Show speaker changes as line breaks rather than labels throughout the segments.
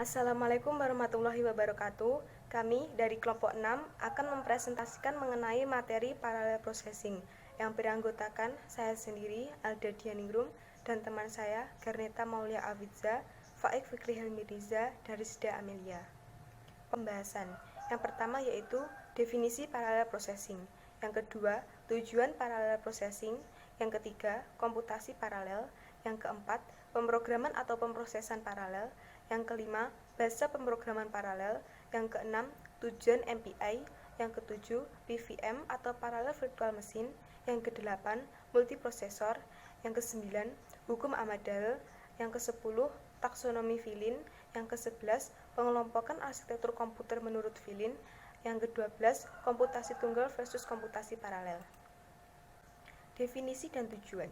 Assalamualaikum warahmatullahi wabarakatuh. Kami dari kelompok 6 akan mempresentasikan mengenai materi parallel processing yang beranggotakan saya sendiri, Alda Dianingrum, dan teman saya, Garneta Maulia Afidza, Faik Fikri Helmiriza, dari Sda Amelia. Pembahasan yang pertama yaitu definisi parallel processing, yang kedua tujuan parallel processing, yang ketiga komputasi paralel, yang keempat pemrograman atau pemrosesan paralel, yang kelima bahasa pemrograman paralel, yang keenam tujuan MPI, yang ketujuh PVM atau parallel virtual machine, yang kedelapan multiprosesor, yang kesembilan hukum Ahmad-Dahl, yang kesepuluh taksonomi Filin, yang ke-11 pengelompokan arsitektur komputer menurut Filin, yang ke-12 komputasi tunggal versus komputasi paralel. Definisi dan tujuan.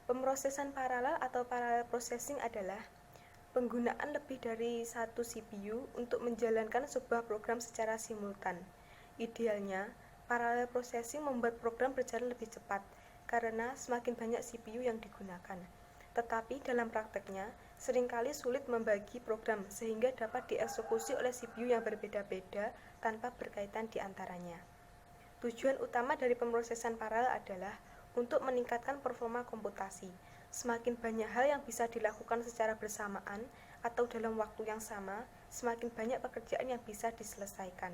Pemrosesan paralel atau parallel processing adalah penggunaan lebih dari satu CPU untuk menjalankan sebuah program secara simultan. Idealnya, parallel processing membuat program berjalan lebih cepat karena semakin banyak CPU yang digunakan. Tetapi dalam prakteknya, seringkali sulit membagi program sehingga dapat dieksekusi oleh CPU yang berbeda-beda tanpa berkaitan di antaranya. Tujuan utama dari pemrosesan paralel adalah untuk meningkatkan performa komputasi. Semakin banyak hal yang bisa dilakukan secara bersamaan atau dalam waktu yang sama, semakin banyak pekerjaan yang bisa diselesaikan.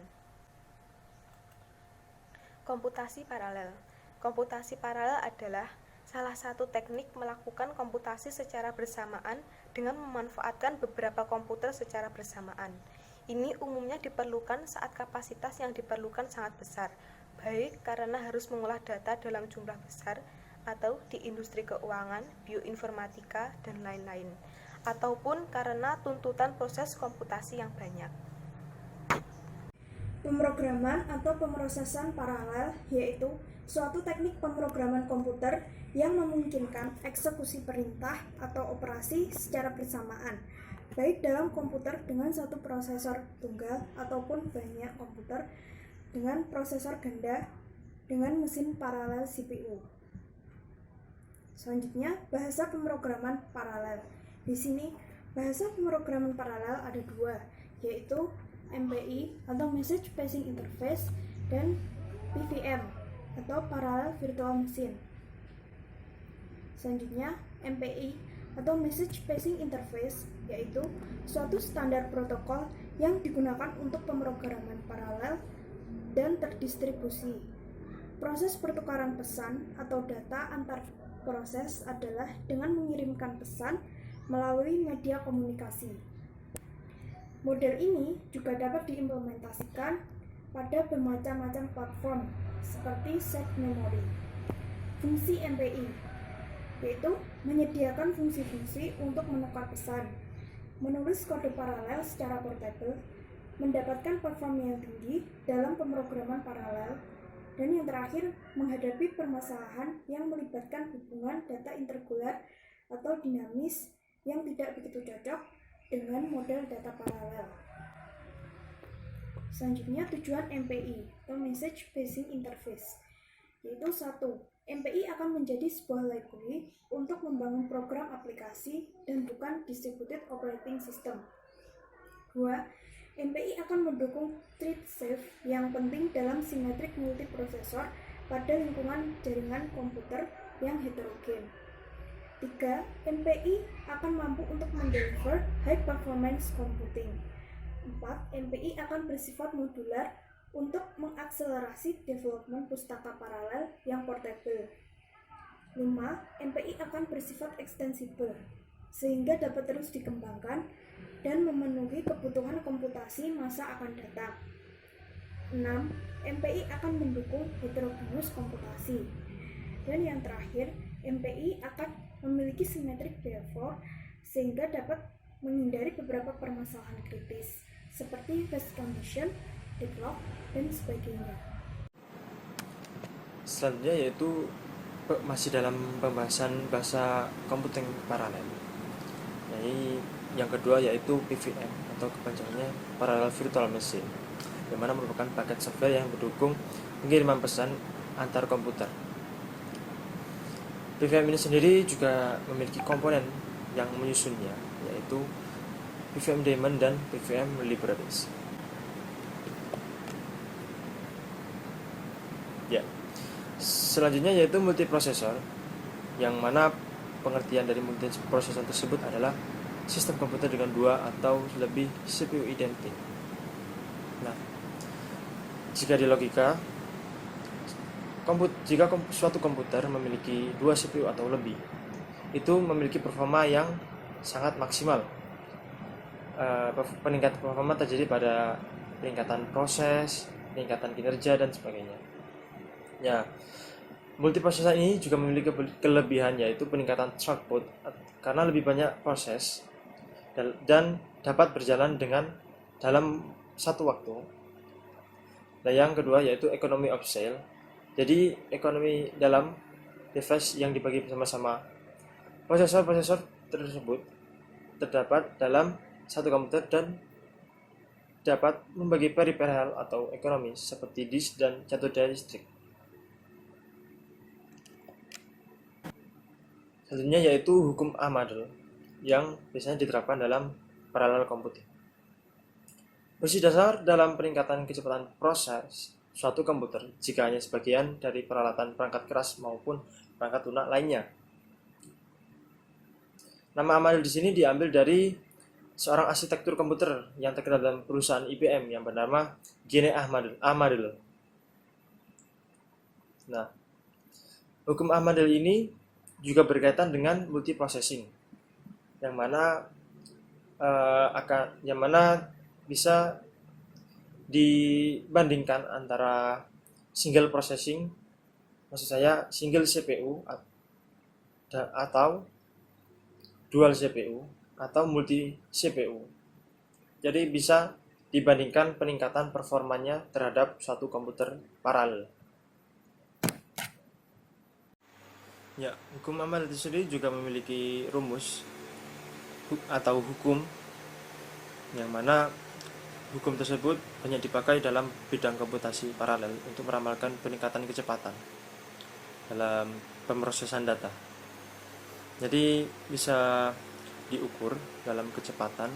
Komputasi paralel. Komputasi paralel adalah salah satu teknik melakukan komputasi secara bersamaan dengan memanfaatkan beberapa komputer secara bersamaan. Ini umumnya diperlukan saat kapasitas yang diperlukan sangat besar, baik karena harus mengolah data dalam jumlah besar, atau di industri keuangan, bioinformatika, dan lain-lain, ataupun karena tuntutan proses komputasi yang banyak.
Pemrograman atau pemrosesan paralel yaitu suatu teknik pemrograman komputer yang memungkinkan eksekusi perintah atau operasi secara bersamaan, baik dalam komputer dengan satu prosesor tunggal ataupun banyak komputer dengan prosesor ganda dengan mesin paralel CPU. Selanjutnya, bahasa pemrograman paralel. Di sini, bahasa pemrograman paralel ada dua, yaitu MPI atau Message Passing Interface dan PVM atau Parallel Virtual Machine. Selanjutnya, MPI atau Message Passing Interface yaitu suatu standar protokol yang digunakan untuk pemrograman paralel dan terdistribusi. Proses pertukaran pesan atau data antar proses adalah dengan mengirimkan pesan melalui media komunikasi. Model ini juga dapat diimplementasikan pada bermacam-macam platform seperti set memory. Fungsi MPI yaitu menyediakan fungsi-fungsi untuk menukar pesan, menulis kode paralel secara portable, mendapatkan performa yang tinggi dalam pemrograman paralel, dan yang terakhir menghadapi permasalahan yang melibatkan hubungan data interkular atau dinamis yang tidak begitu cocok dengan model data paralel. Selanjutnya, tujuan MPI atau Message Passing Interface yaitu 1. MPI akan menjadi sebuah library untuk membangun program aplikasi dan bukan distributed operating system. 2. MPI akan mendukung thread safe yang penting dalam simetrik multiprosesor pada lingkungan jaringan komputer yang heterogen. 3. MPI akan mampu untuk mendeliver high performance computing. 4. MPI akan bersifat modular untuk mengakselerasi development pustaka paralel yang portable. 5. MPI akan bersifat extensible sehingga dapat terus dikembangkan dan memenuhi kebutuhan komputasi masa akan datang. 6. MPI akan mendukung heterogeneous komputasi. Dan yang terakhir, MPI akan memiliki symmetric behavior sehingga dapat menghindari beberapa permasalahan kritis seperti phase transition, deadlock, dan sebagainya.
Selanjutnya yaitu masih dalam pembahasan bahasa computing paralel. Jadi yang kedua yaitu PVM atau kepanjangannya Parallel Virtual Machine, yang mana merupakan paket software yang mendukung pengiriman pesan antar komputer. PVM ini sendiri juga memiliki komponen yang menyusunnya, yaitu PVM Diamond, dan PVM Libraries. Ya, selanjutnya yaitu multiprosesor, yang mana pengertian dari multiprosesor tersebut adalah sistem komputer dengan 2 atau lebih CPU identik. Nah, jika di logika, jika suatu komputer memiliki 2 CPU atau lebih, itu memiliki performa yang sangat maksimal. Peningkatan performa terjadi pada peningkatan proses, peningkatan kinerja, dan sebagainya. Ya, multiprosesor ini juga memiliki kelebihan, yaitu peningkatan throughput karena lebih banyak proses dan dapat berjalan dalam satu waktu. Dan yang kedua yaitu economy of cell. Jadi ekonomi dalam device yang dibagi bersama-sama. Prosesor tersebut terdapat dalam satu komputer dan dapat membagi peripheral atau ekonomi seperti disk dan catur daya listrik. Selanjutnya yaitu hukum Ahmad yang biasanya diterapkan dalam parallel computing. Prinsip dasar dalam peningkatan kecepatan proses suatu komputer jika hanya sebagian dari peralatan perangkat keras maupun perangkat lunak lainnya. Nama Ahmad di sini diambil dari seorang arsitektur komputer yang terkenal dalam perusahaan IBM yang bernama Gene Ahmad. Nah, hukum Ahmad ini juga berkaitan dengan multiprocessing, yang mana bisa dibandingkan antara single processing, maksud saya single CPU atau dual CPU atau multi CPU. Jadi bisa dibandingkan peningkatan performanya terhadap suatu komputer paralel. Ya, hukum Ahmad itu sendiri juga memiliki rumus atau hukum, yang mana hukum tersebut banyak dipakai dalam bidang komputasi paralel untuk meramalkan peningkatan kecepatan dalam pemrosesan data. Jadi bisa diukur dalam kecepatan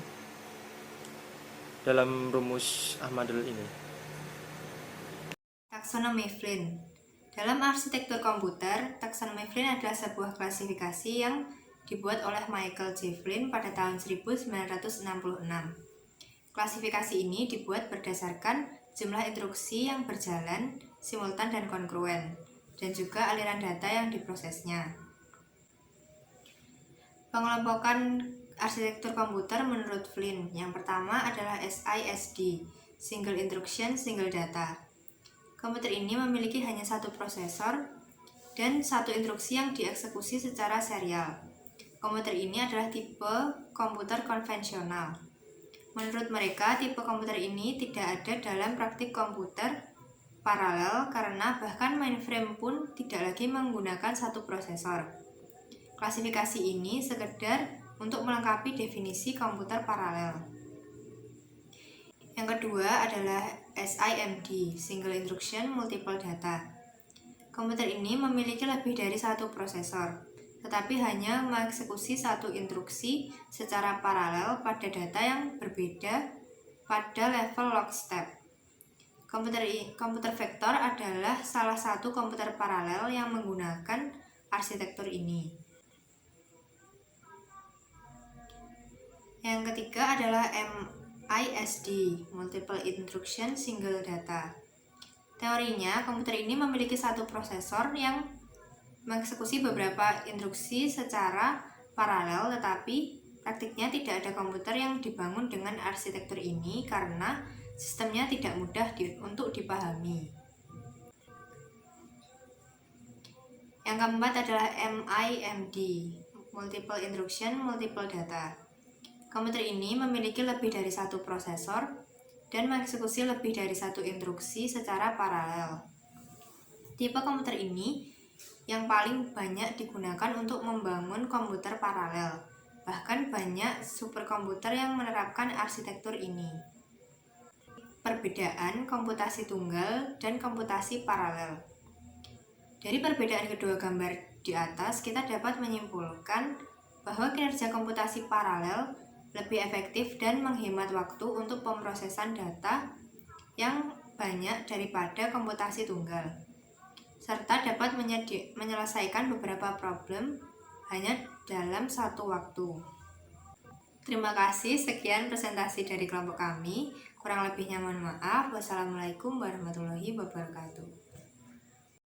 dalam rumus Ahmad ini.
Taksonomi Flynn. Dalam arsitektur komputer, taksonomi Flynn adalah sebuah klasifikasi yang dibuat oleh Michael J. Flynn pada tahun 1966. Klasifikasi ini dibuat berdasarkan jumlah instruksi yang berjalan, simultan dan kongruen, dan juga aliran data yang diprosesnya. Pengelompokan arsitektur komputer menurut Flynn yang pertama adalah SISD, Single Instruction, Single Data. Komputer ini memiliki hanya satu prosesor dan satu instruksi yang dieksekusi secara serial. Komputer ini adalah tipe komputer konvensional. Menurut mereka, tipe komputer ini tidak ada dalam praktik komputer paralel karena bahkan mainframe pun tidak lagi menggunakan satu prosesor. Klasifikasi ini sekedar untuk melengkapi definisi komputer paralel. Yang kedua adalah SIMD, Single Instruction Multiple Data. Komputer ini memiliki lebih dari satu prosesor, tetapi hanya mengeksekusi satu instruksi secara paralel pada data yang berbeda pada level lockstep. Komputer vektor adalah salah satu komputer paralel yang menggunakan arsitektur ini. Yang ketiga adalah MISD, Multiple Instruction Single Data. Teorinya, komputer ini memiliki satu prosesor yang mengeksekusi beberapa instruksi secara paralel, tetapi praktiknya tidak ada komputer yang dibangun dengan arsitektur ini karena sistemnya tidak mudah untuk dipahami. Yang keempat adalah MIMD, Multiple Instruction Multiple Data. Komputer ini memiliki lebih dari satu prosesor dan mengeksekusi lebih dari satu instruksi secara paralel. Tipe komputer ini yang paling banyak digunakan untuk membangun komputer paralel. Bahkan banyak superkomputer yang menerapkan arsitektur ini. Perbedaan komputasi tunggal dan komputasi paralel. Dari perbedaan kedua gambar di atas, kita dapat menyimpulkan bahwa kinerja komputasi paralel lebih efektif dan menghemat waktu untuk pemrosesan data yang banyak daripada komputasi tunggal, serta dapat menyelesaikan beberapa problem hanya dalam satu waktu. Terima kasih, sekian presentasi dari kelompok kami. Kurang lebihnya mohon maaf. Wassalamualaikum warahmatullahi wabarakatuh.